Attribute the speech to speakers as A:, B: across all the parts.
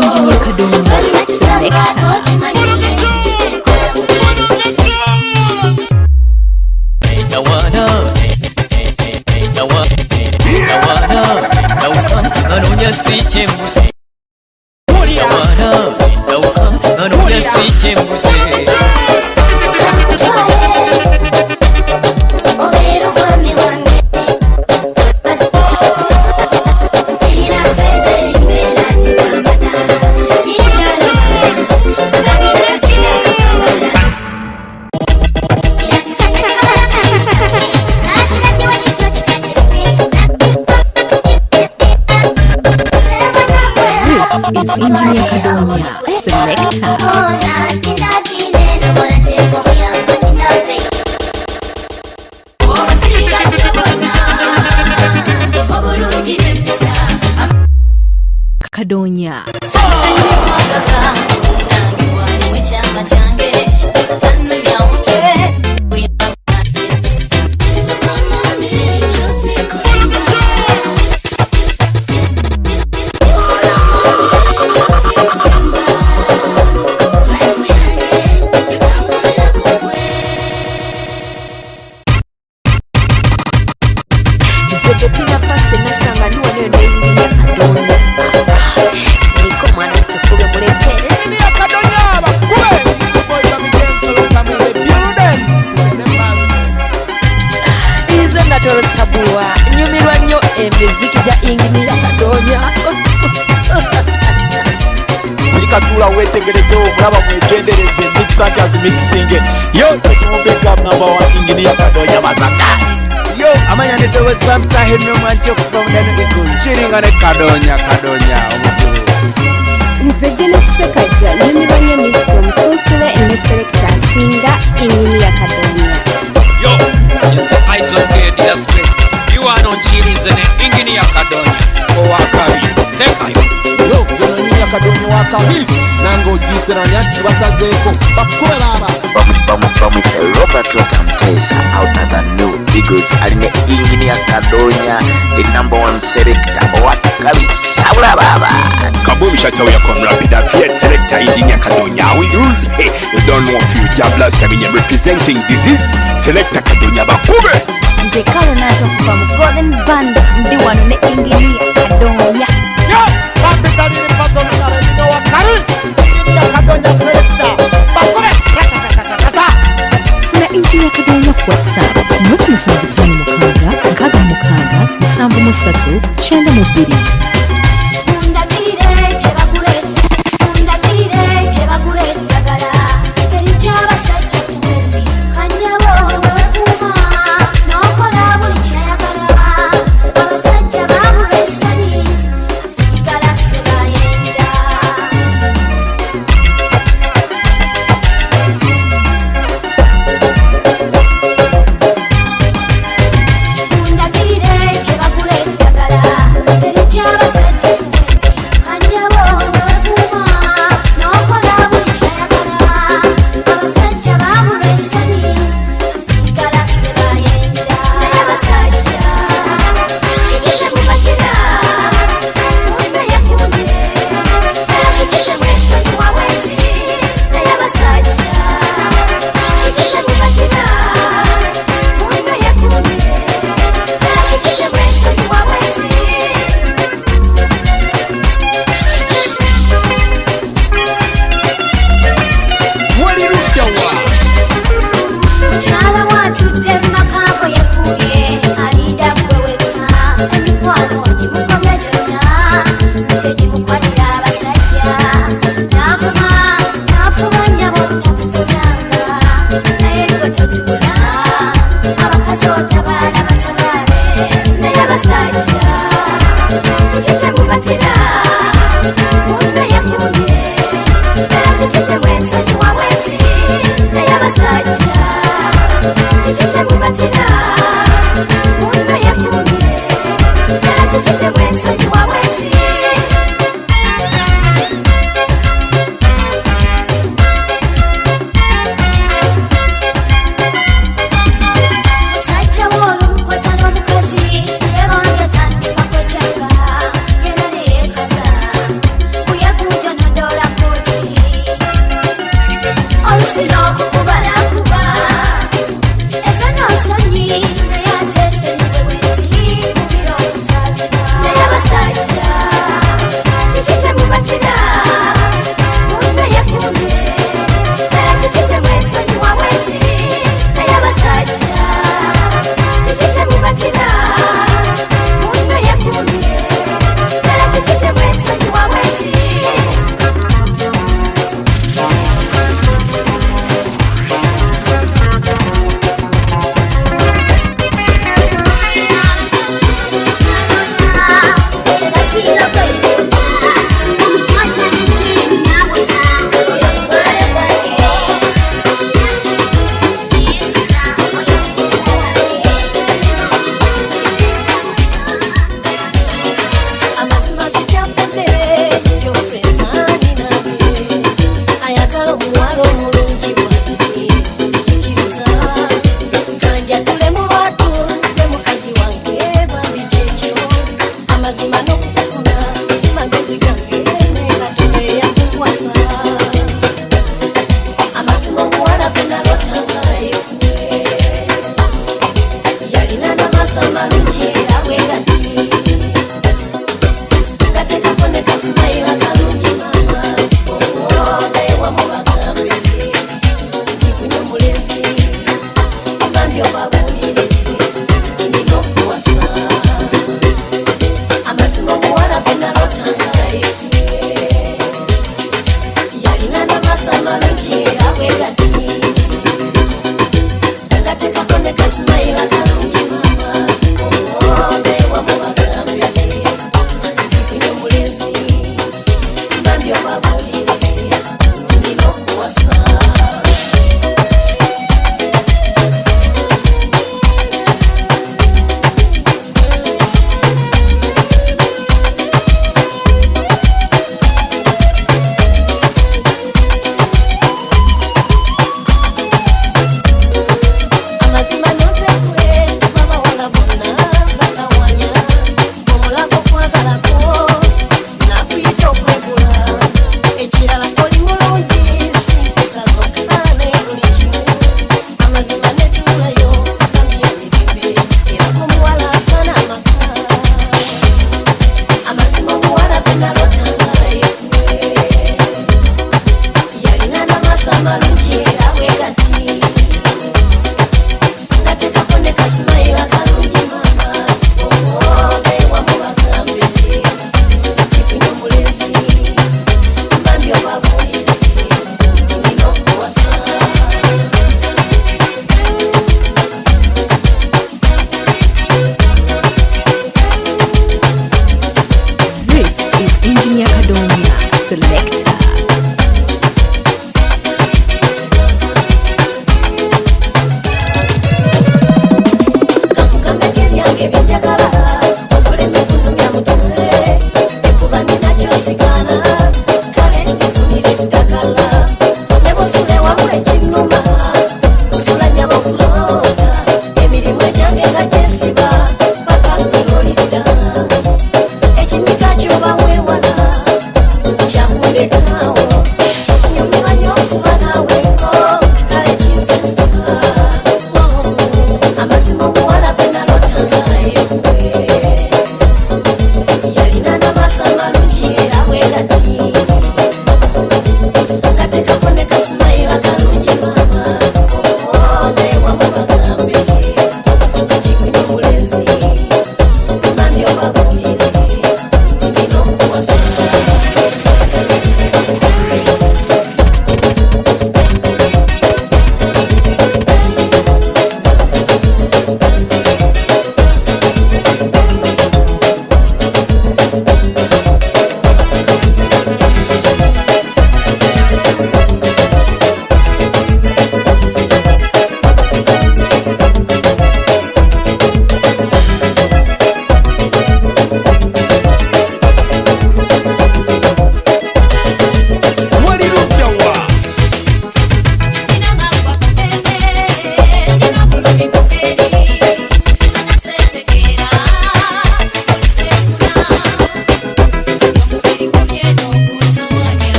A: Engineer Kadonya Selector. Is Engineer Kadonya Selector. Kadonya. Nyumirwa nnyo emiziki gya Engineer Kadonya.
B: Katula wetegereze omulaba mwegendereze mix as mixing. Yo tekimubega number 1 Engineer Kadonya Mazakali. Yo amanya netewe samta hino mwancho from the Eagle. Chiringa ne Kadonya omusiru.
A: Nze Janet Sekaja nyumirwa nnyo music omusosule ne selector singa Engineer Kadonya.
C: Yo it's Isote the stress. You are no chilling in Engineer Kadonya. Owakabi tekayo.
B: Yo Engineer Kadonya wakabi nango gisera nyachi basazeeko bakube baba
D: bamupromise Robert Tamteza out of the new Eagles aline Engineer Kadonya the number 1 selector owakabi sabula baba
E: Kaboom shatawe yakon rapid Fiat selector Engineer Kadonya with rule. You don't know future blast representing disease selector Kadonya bakube
A: Nze kalo nato kuva mu Golden Band ndi wano ne Engineer Kadonya.
B: Yo kapitali ni paso na reno wakari Engineer Kadonya selector bakube kata
A: Funa Engineer Kadonya ku WhatsApp 0756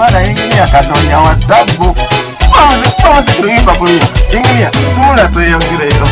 B: mwana Engineer Kadonya wa Zabu. Mawazi kuimba kulia. Engineer, sura tuyongereyo.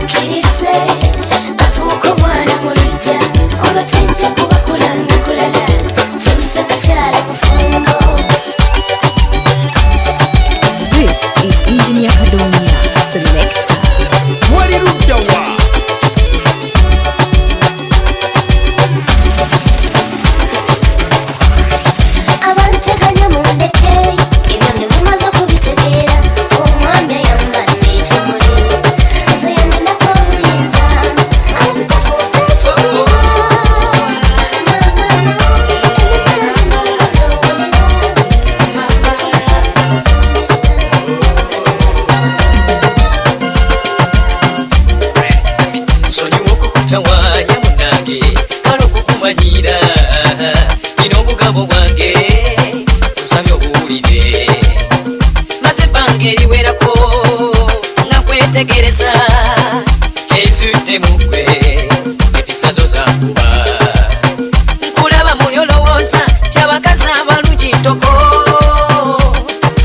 F: mukkirize afuuka omwana mulujja olwo tejja kuba kulanga kulala nfuuse kakyala mufumbo.
A: This is Engineer Kadonya Selector.
B: Wali luddawa
F: abanteganya mundeke ebyo ne mumaze okubitegeera omwami ayambadde ekimuli nze yanenako obuyinza azikasiza ekitiibwa
C: sonyiwa okukutawanya munange kale okukumanyira nina obugabo bwange kusabye obuwulire maze ebbanga eriwerako nga nkwetegereza kyenzudde mugwe episazo zankuba nkulaba muli olowooza ti abakazi abalungi ntoko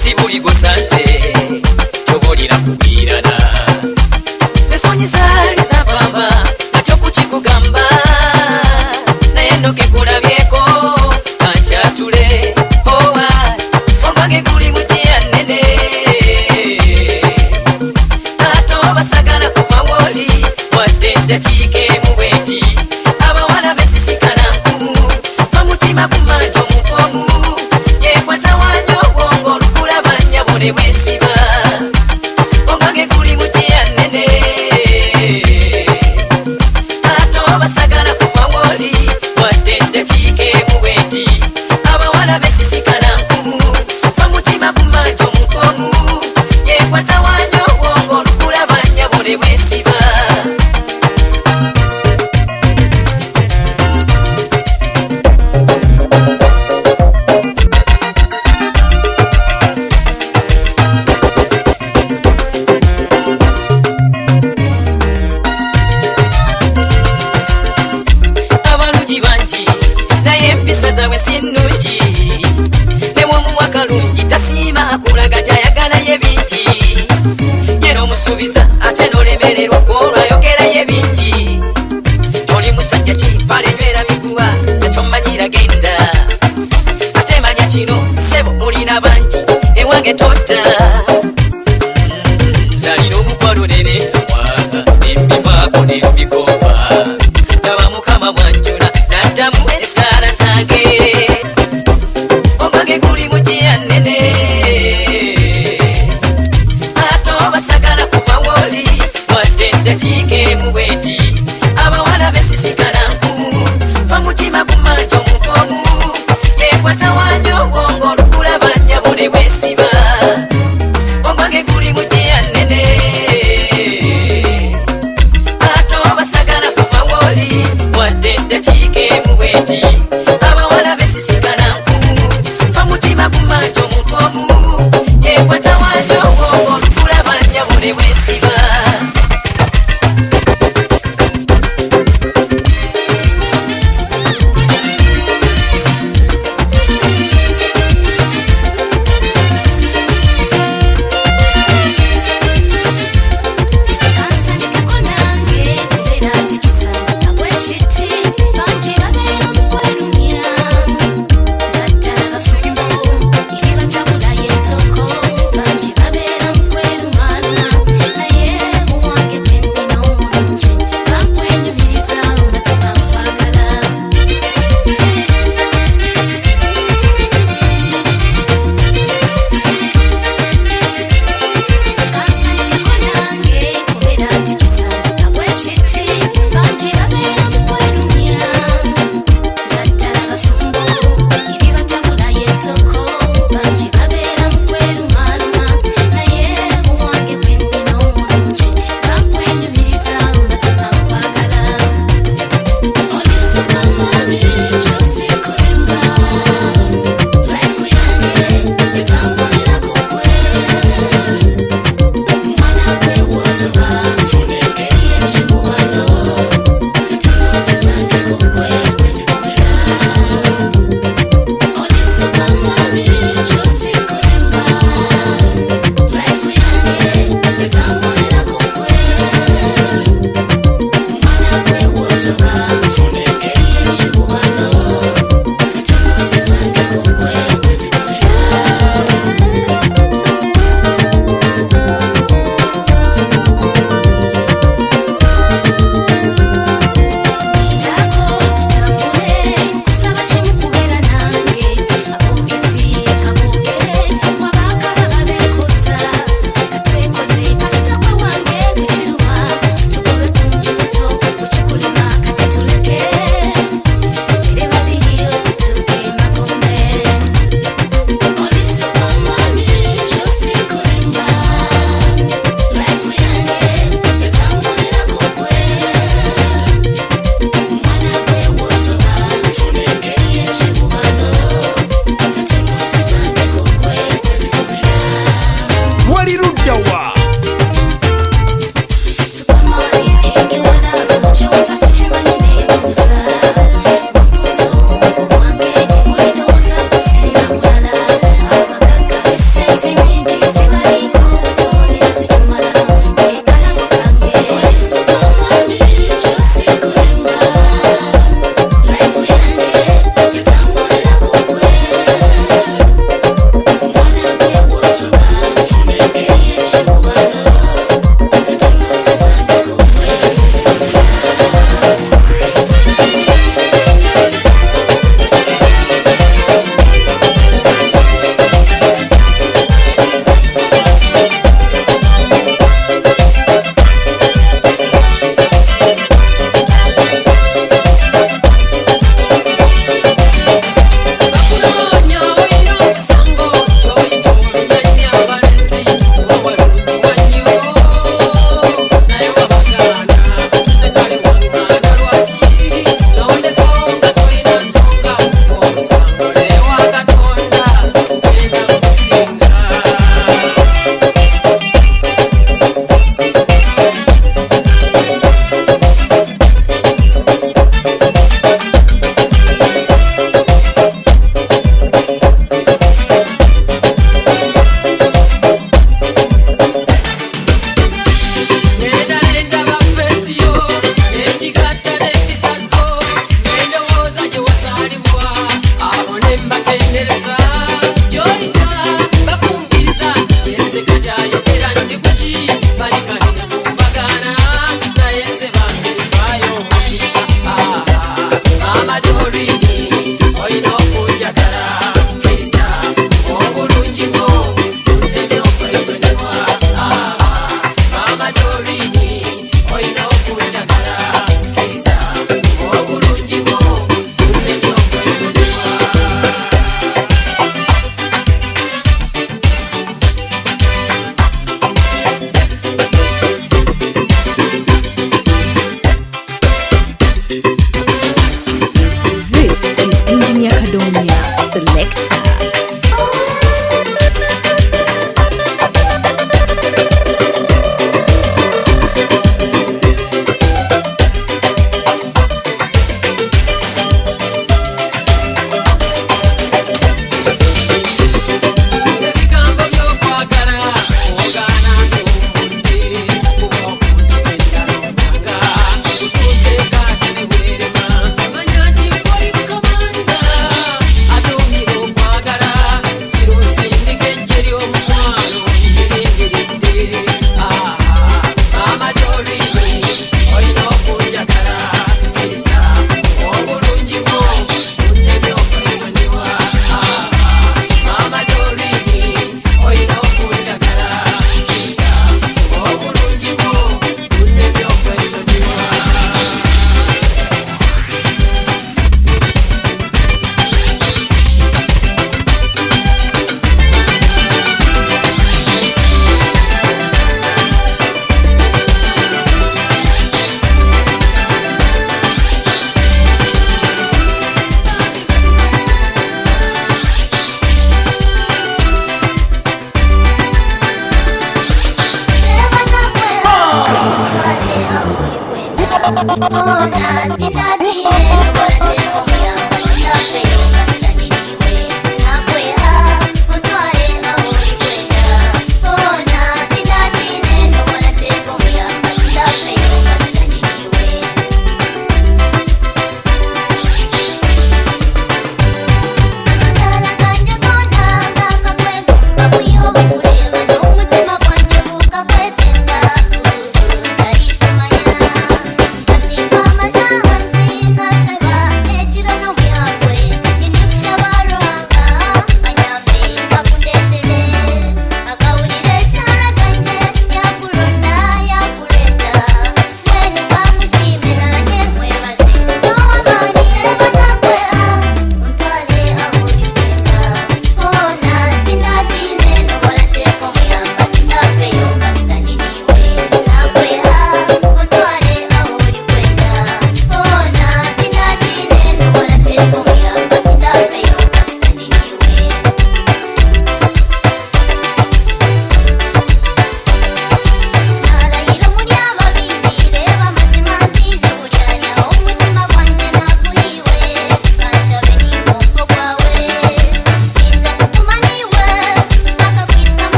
C: si buli gosanze tobolira kugwirana zesonyizaali zapamba natyo kukikugamba naye nno kekulabyeko kankyatule owa omwange guli mujeya nnene ate obasagala kuva woli wadde eddakiika emu bweti abawala besisikana nkumu fa mutima kumanja omuntu omu yekwata wanyo obwongo olukulabanya bone bwesiba omwange guli mujeya nnene ate obasagala kuva woli wadde eddakiika emu bweti abawala besisikana nkumu fa mutima kumanja omuntu omu yekwata wanyo obwongo olukulabanya bone bwesiba. Abalungi bangi naye empisa zaabwe si nnungi newomuwa kalungi tasiima akulaga tyayagalayo bingi yena omusuubiza ate n'olemererwa kwolwo ayogerayo bingi toli musajja kimpale nywera miguwa zetomanyira genda ate manya kino ssebo mulina bangi ewange totta zalina omukwalo nenetawa nembivaako nembikoba laba mukama bwanjula naddamu essaala zange omwange guli mujeya nnene ate obasagala kuva woli wadde eddakiika emu bweti abawala besisikana nkumu fa mutima kumanja omuntu omu yekwata wanyo obwongo olukulabanya bone bwesiba omwange guli mujeya nnene ate obasagala kuva woli wadde eddakiika emu bweti abawala besisikana nkumu fa mutima kumanja omuntu omu yekwata wanyo obwongo olukulabanya bone bwesiba.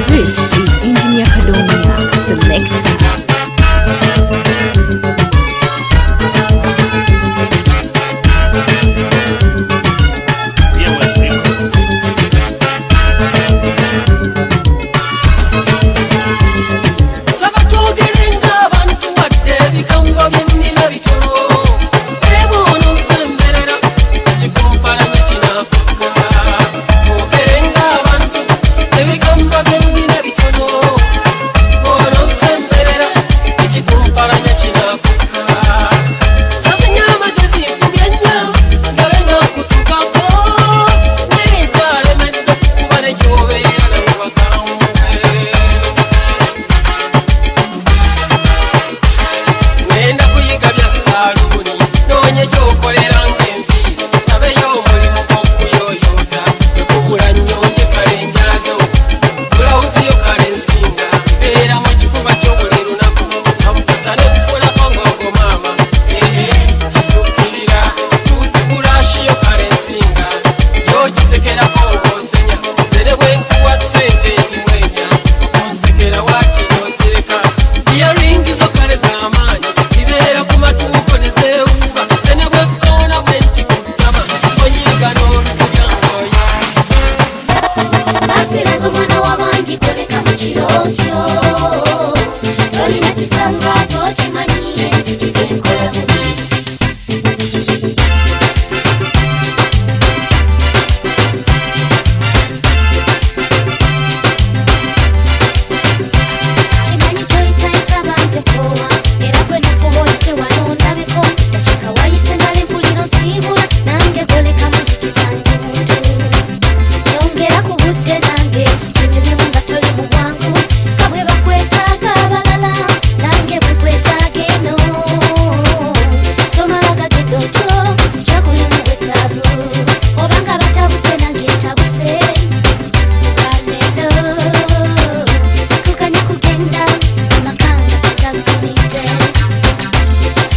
A: This is Engineer Kadonya, Selector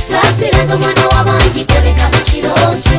F: Sasira z'omwana w'abandi toleka mu kirooto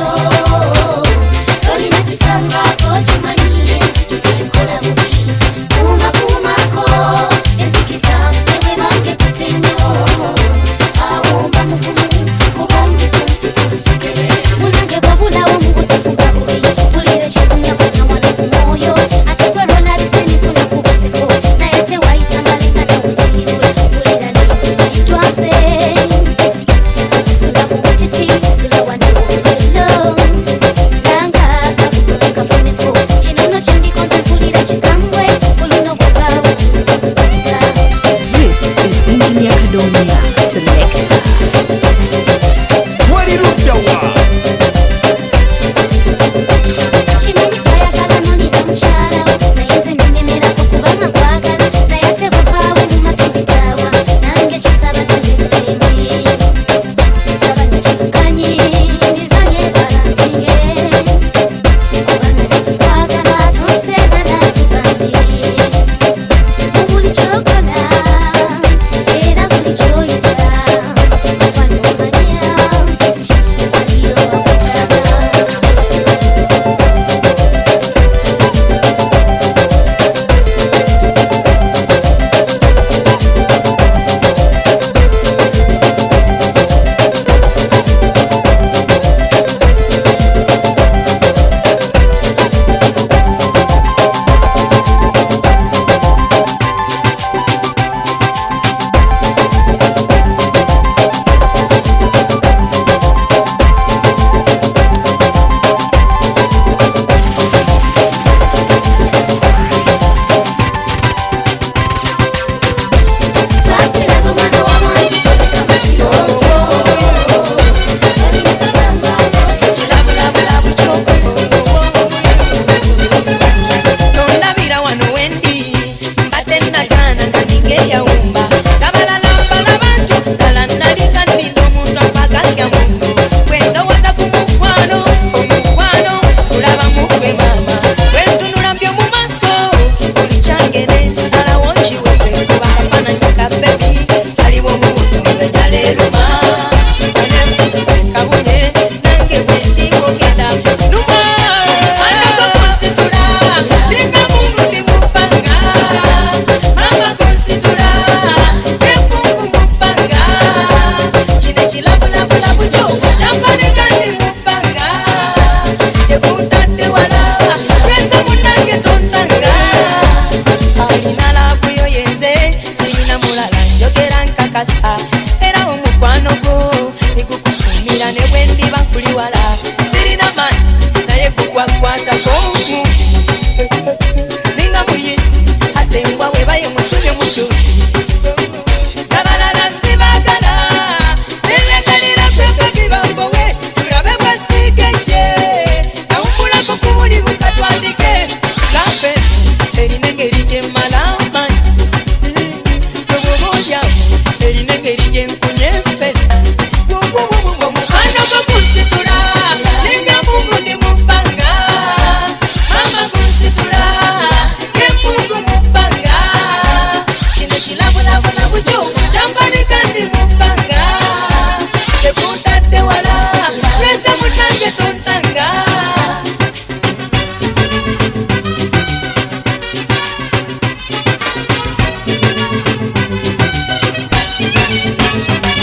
C: nange tontanga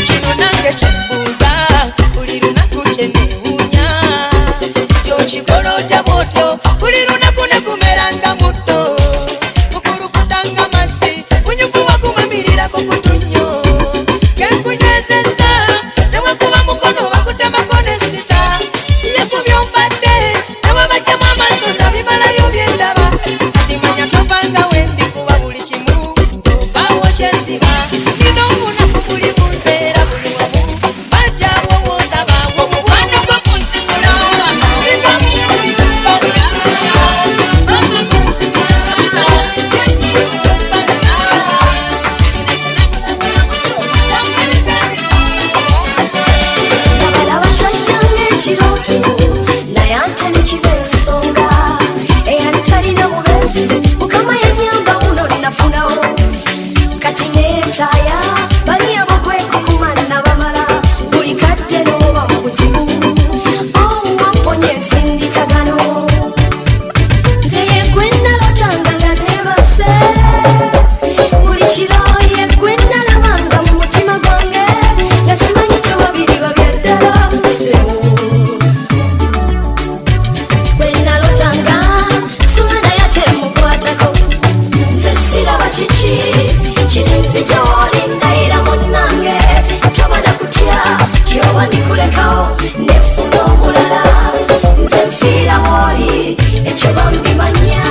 C: kino nange kyembuuza buli lunaku kyenewuunya kyokikola otya bwotyo buli lunaku negumeranga muddo kukulukutanga mazzi kunyuvu wagumamirako kutunyo kenkunywezeza newekuba mukono bakutemako nesita yekubyombadde newebajjamu amaaso nabimalayo byendaba kati manya topanga wendi kuba buli kimu ovaawo kyesiba nina obunaku buli munzeera buli wamu bajjawo wondabawo mubwana gwo kunsikula nga mukubikubanga
F: Nabalaba kyajjanga ekirooto naye ate nekiba ensonga eyali talina mubenzi mukama yanyamba muno nafunawo kati neetaaya bali abakwekukuma nabamala buli kadde n'oba mu buzibu owamponya ensindikagano nze yegwe nalotanga nga neebase buli kiro yegwe nalabanga mu mutima gwange nga simanyi kyo babiri babyaddala sebo bwe nalotanga suga naye ate mukwatako nze siraba kiki kirinzija woli ndayira munnange tobana kutya tyoba ndikulekawo nefuna omulala nze nfiira woli ekyo bambimanya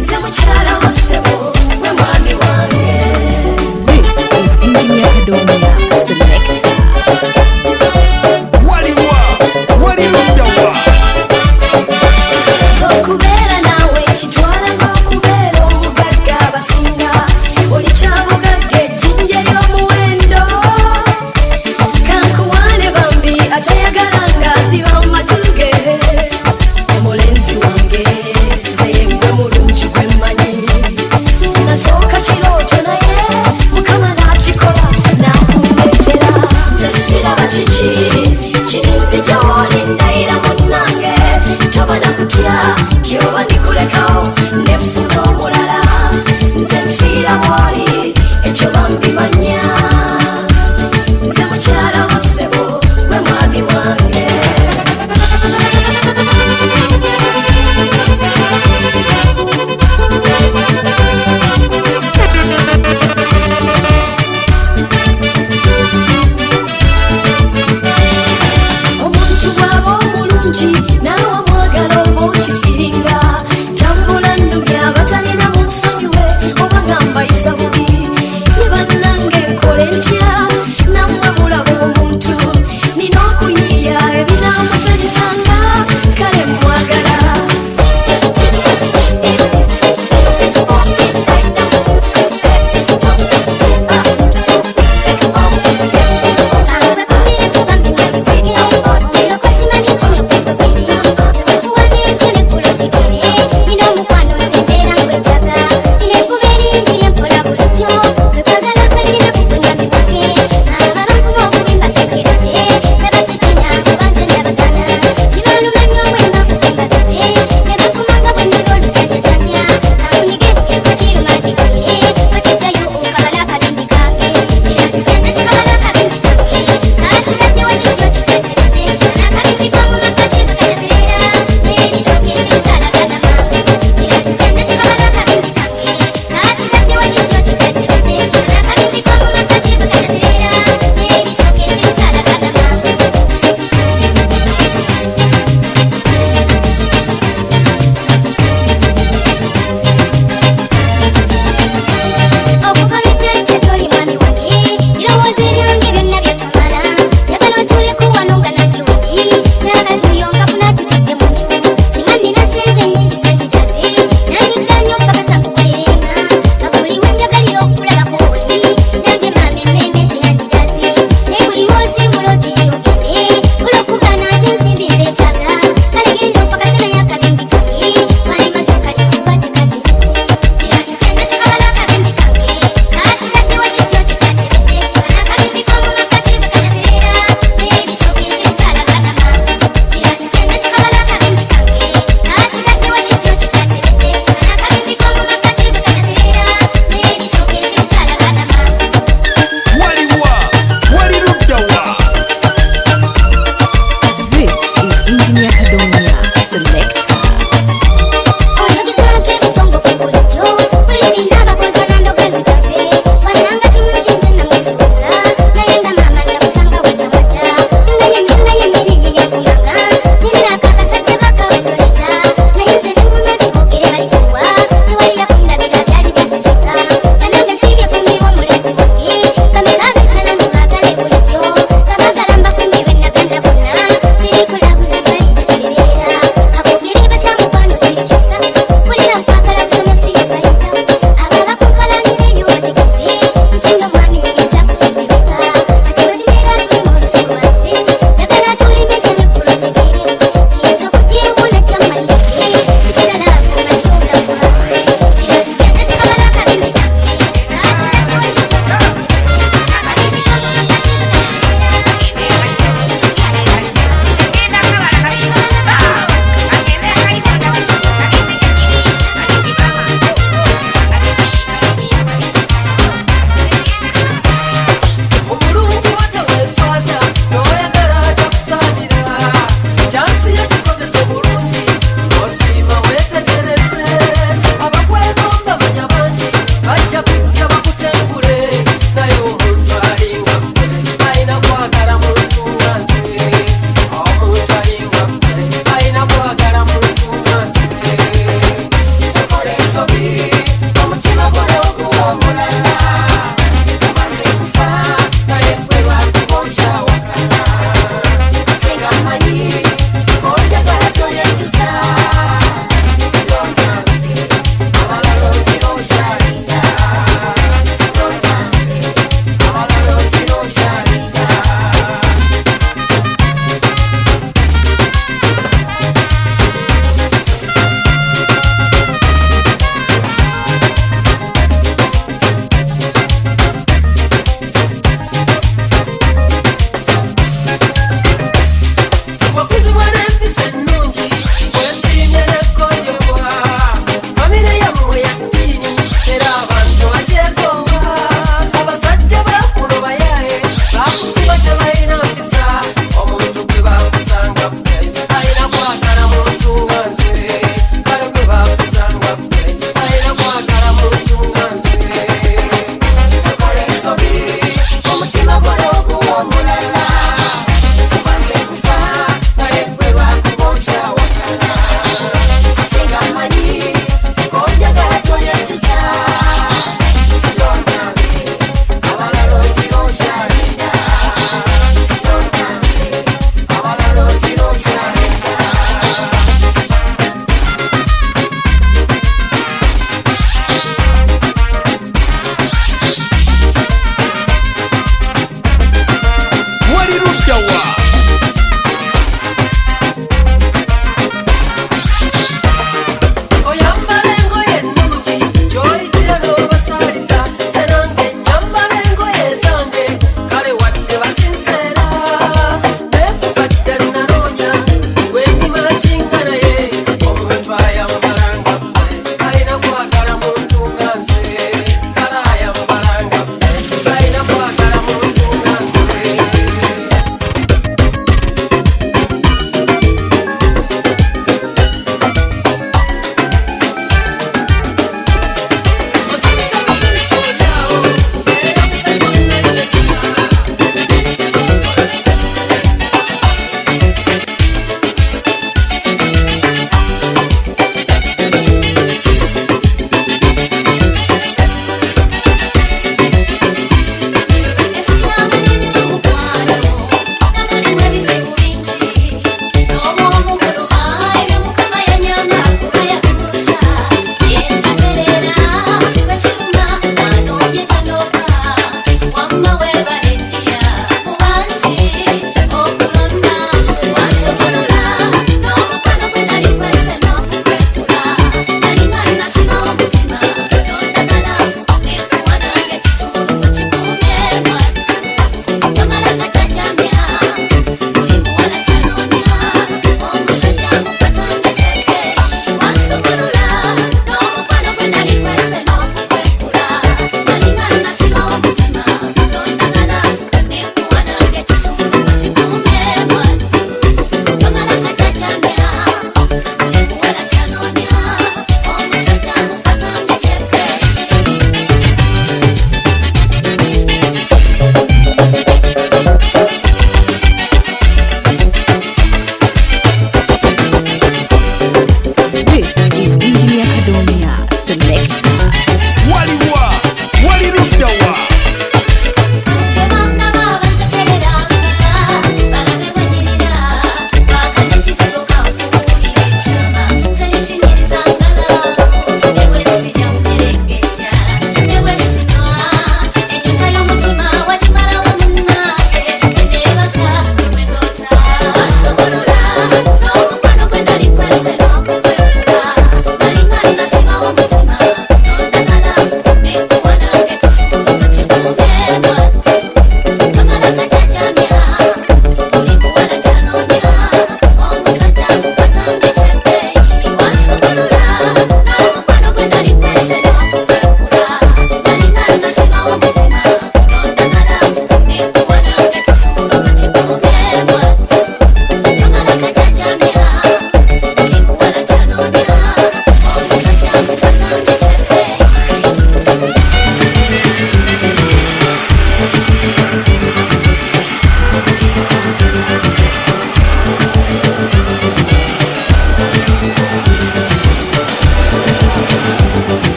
F: nze mukyala wa ssebo gwe mwami wange.
A: This is Engineer Kadonya Selector.
B: waliwa waliruddawa
F: Okubeera naawe kitwala ng'okubeera omugagga abasinga oli kyabugagga ejjinja ly'omuwendo kankuwaane bambi atayagala ng'aziba mu matu ge omulenzi wange nze yegwe mulungi gwe mmanyi nasooka kirooto naye mukama n'akikola n'akundeetera nze siraba kiki kirinzija woli ndayira munnange tobana kutya tyoba ndikulekawo nefuna omulala nze nfiira woli ekyo bambimanya nze mukyala wa ssebo gwe mwami wange. Omuntu bw'aba omulungi naawe omwagala oba okifiringa tambula nnumya abatalina mu nsonyiwe oba nga mbayisa bubi ye bannange nkole ntya nammwe mulaba omuntu nina okuyiiya ebinaamusanyusanga kale mwagala
A: Engineer Kadonya Selector.
F: Aku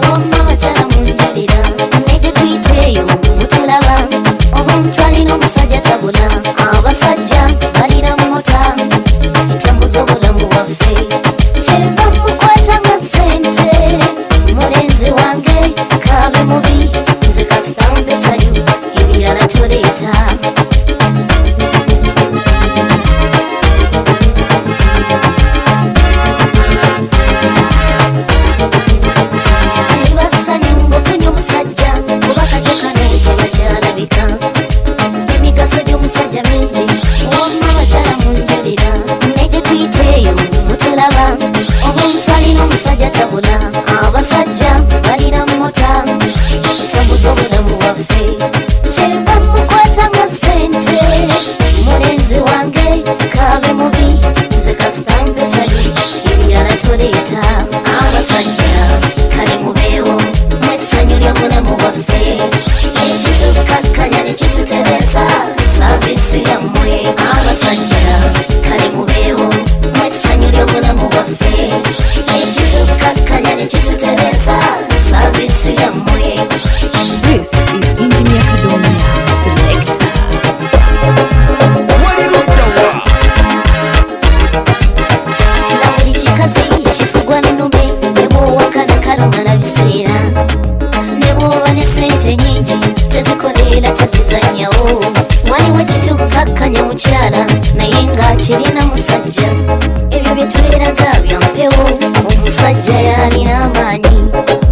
F: wonna abakyala munjulira neje tuyiteeyo mutulaba omuntu alina omusajja tabula abasajja balina mota etambuza obulamu bwaffe kyeva mukwata nga ssente mulenzi wange kabe mubi nze kasita mpesayo ebirala tuleeta abasajja balina mota etambuza obulamu bwaffe kyeva mukwata nga ssente mulenzi wange kabe mubi nze kasita mpesayo ebirala tuleeta abasajja kale mubeewo mwessanyu ly'obulamu bwaffe ekitukakkanya ne kitutereza saavisi yammwe abasajja kale mubeewo mwessanyu ly'obulamu bwaffe ekitukakkanya ne kitutereza saavisi yammwe.
A: This is Engineer Kadonya Selector.
F: Na buli kikazi kifugwa nnume ne bw'owakana kalumala biseera ne bw'oba ne ssente nnyingi tezikolera tezizannyawo waliwo ekitukakkanya mukyala naye ng'akirina musajja ebyo bye tweraga bya mpewo omusajja yalina amaanyi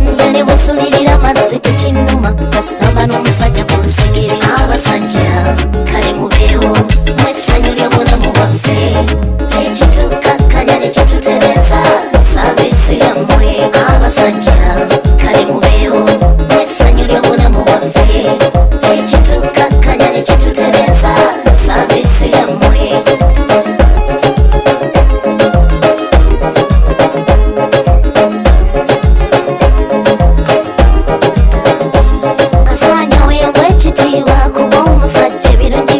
F: nze ne bwesulirira mazzi tekinnuma kasitamba n'omusajja ku lusegere abasajja kale mubeewo mwessanyu ly'obulamu bwaffe ekitukakkanya ne kitutereza saavisi yammwe abasajja kale mubeewo mwessanyu ly'obulamu bwaffe ekitukakkanya ne kitutereza saavisi yammwe. asaanya weebwa ekitiibwa kuba omusajja ebirungi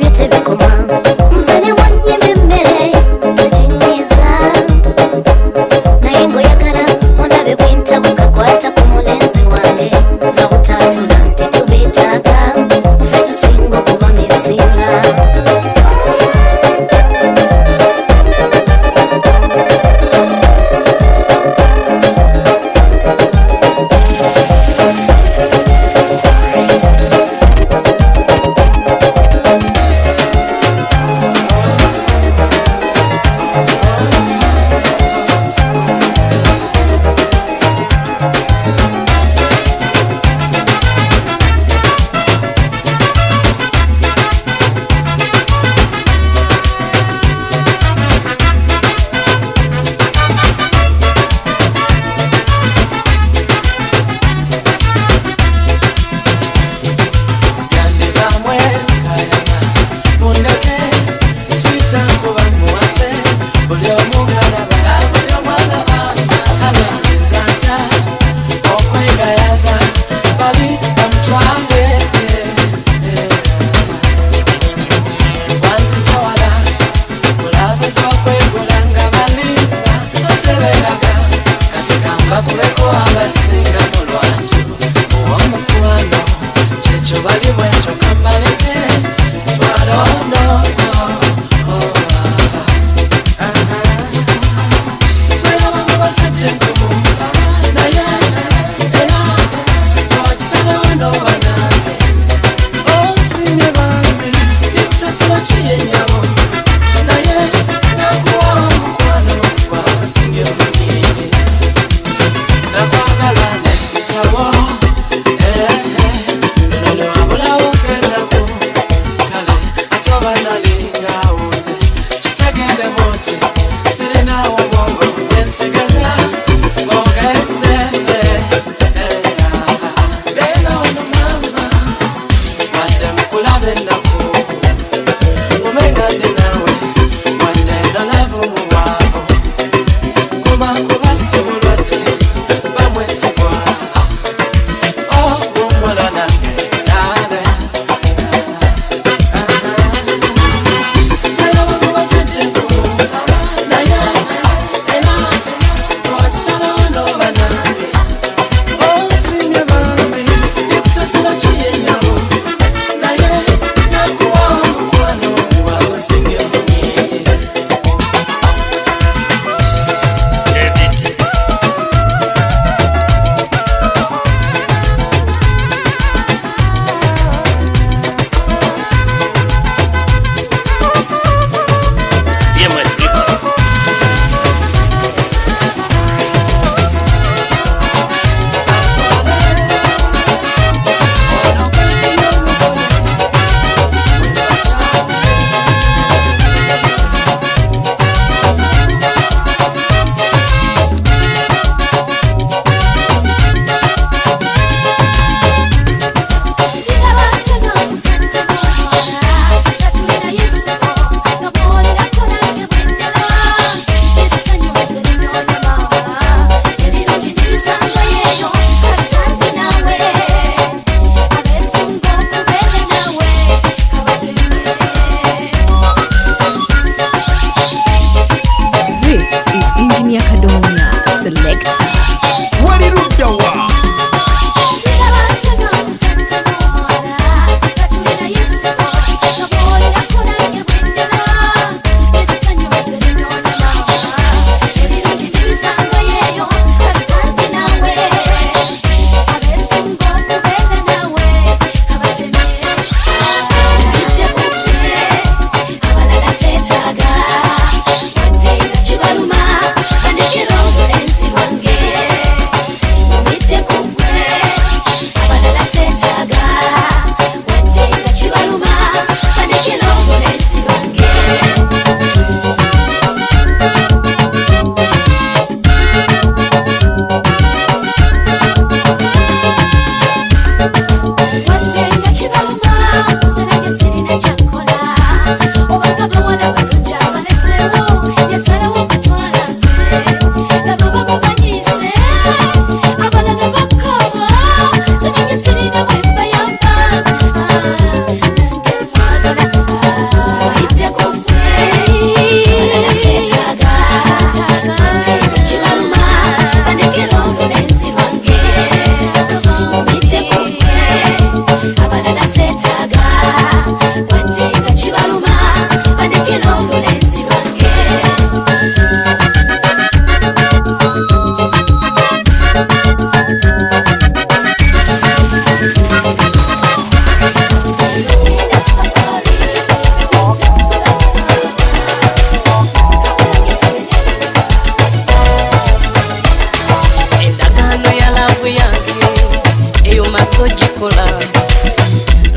C: sogikola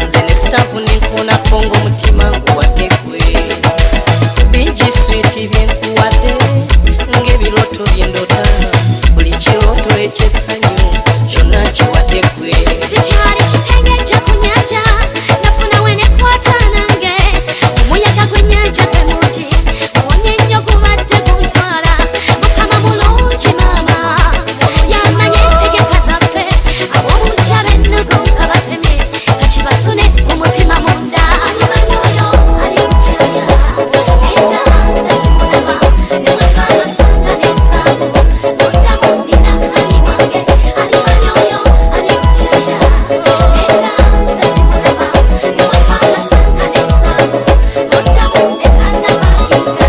C: nze ne stafu nenkona kongo mutima nguwadekwe bingi switi byenkuwadde ng'ebiroto byendota buli kiroto ekyesanyu kyonna kiwaddekwe
F: sikyali kitengeja ku nyanja nafuna we nekwata nange omuyaga gw'ennyanja gwe mugi owonye nnyo gubadde guntwala mukama mulungi maama yamanye entegeka zaffe ab'omujja b'ennugu kabateme kakibasune umutima munda alimanyi oyo ali kukyaya netanze simulaba nemwakamasanga n'esaabu noddamu nina ali wange alimanyi oyo ali kukyaya netanze simulaba nemwakamasanga n'esaabu noddamu nekannamaginga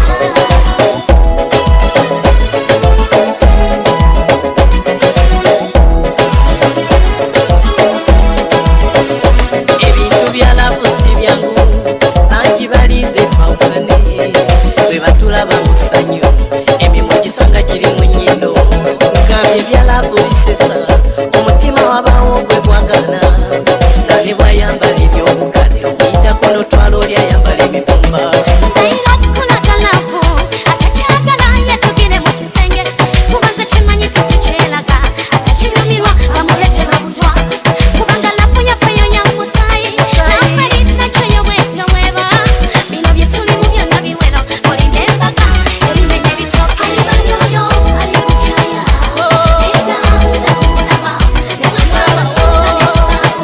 C: ebintu byalafusi byangu bangi balize twawukane bwe batulaba mu ssanyu emimwa gisanga giri mu nnyindo gambye byalafu bisesa omutima wabaawo gwe gwagana nga ne bwayambala ebyobukadde omuyitako notwala oli ayambala emivumba
F: Naira kulagalapo atakyagala yatugire mu kisenge kubaza kimanyi tetekyeraga atakirumirwa bamulete babutwa kubanga lafu yafeyo ya musaayi naffe linakyo yobwetyo mweba bino bye tulimu byonna biwero olinde embaga ebimenya ebito alimanyi oyo ali kukyaya netanze simulaba nemwakabasanga n'esaabu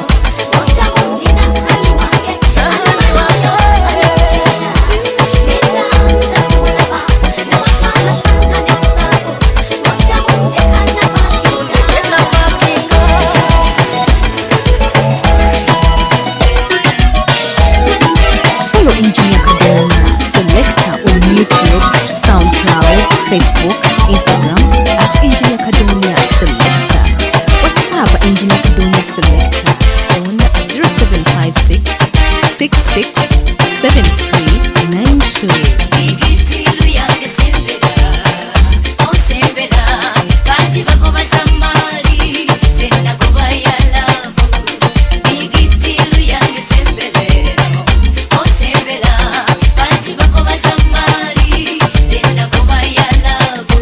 F: oddamu nina ali wange alimanyi oyo ali kukyaya netanze simulaba nemwakabasanga n'esaabu oddamu nekannamaginga
G: Follow Engineer Kadona Selector on YouTube, SoundCloud, Facebook, Instagram at Engineer Kadona Selector. WhatsApp Engineer Kadona Selector on 0756 66 7392.
F: Igitiru yange sembera, osembera, bangi bagobaza maali, zenna goba ya love. Igitiru yange sembera, osembera, bangi bagobaza maali, zenna goba ya love.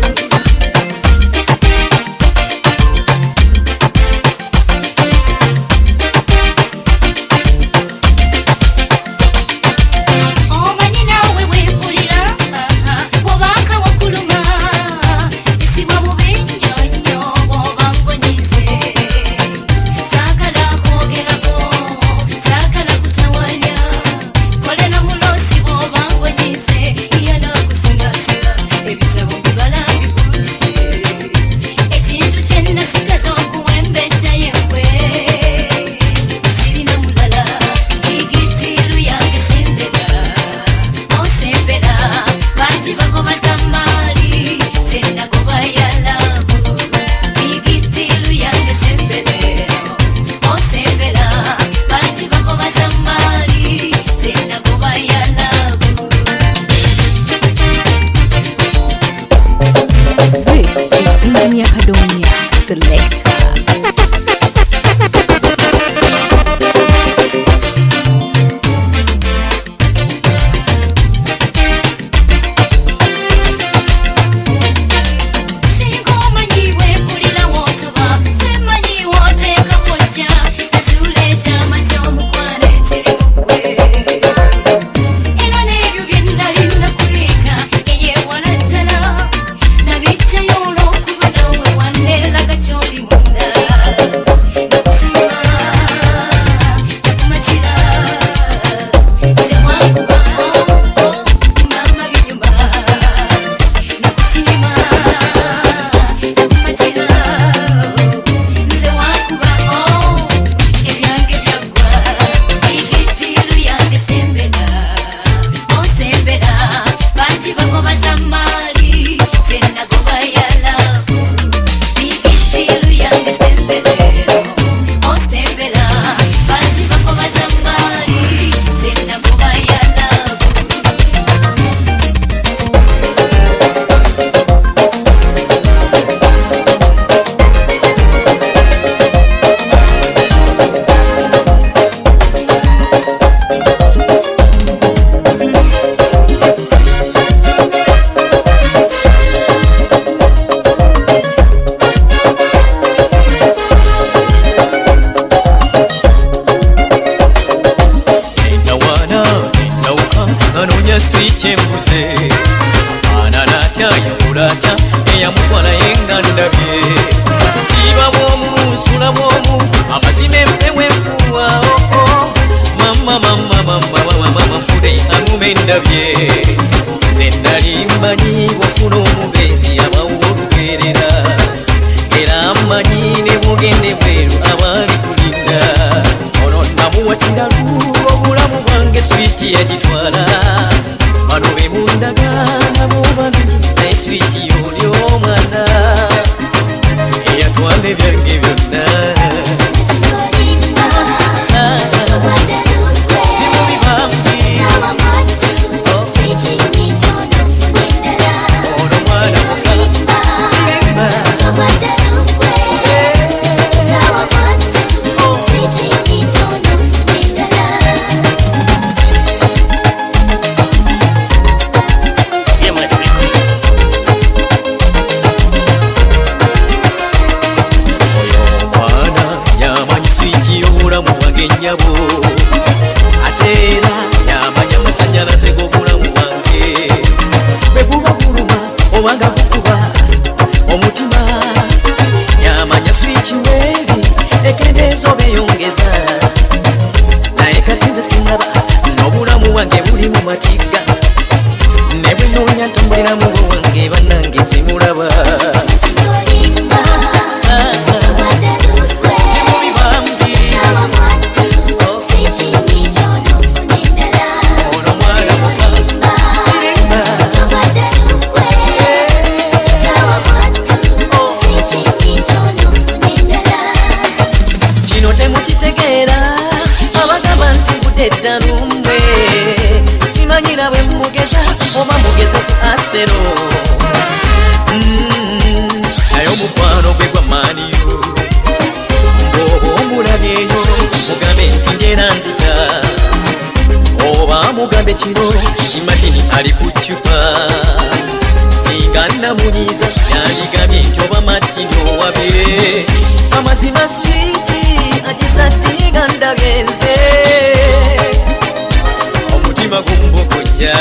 H: kyembuze afaanana atya yabula atya eyamutwala yengandabye siba bwomu nsula bwomu amazima empewo enfuwao mama nfude aŋuma endabye nze nali mmanyi wafuna omubeezi abawo olubeerera era mmanyi ne bugende bweru abaali kulinda ono namuwatira lulo obulamu bwange swiki yagitwala bano be mundagana mubabiri naye swiki oli omwana eyatwala ebyange byonna nyabo atera yamanya masanyalaze g'obulamu bwange bwe guba guluma obanga gukuba omutima yamanya swiki weeri ekendeeza obeyongeza naye kati nze sinaba n'obulamu bwange buli mu matigga ne bwe noonya ntambuliramu bwe wange bannange nsimulaba eddalumbwe simanyira bwe mugeza oba mugeze ku asero naye omukwano gwe gwa maaniyo ng'oba omulabyeyo mugambe nti ndyera nzita oba mugambe kiro kimatini ali ku ccupa singa namunyiza yandigambye nti oba matini owabe amazima swiki agisaddiga ndabyenze omutima gumbokojja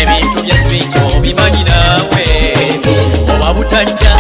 H: ebintu bya swiki obimanyi naawe oba butajja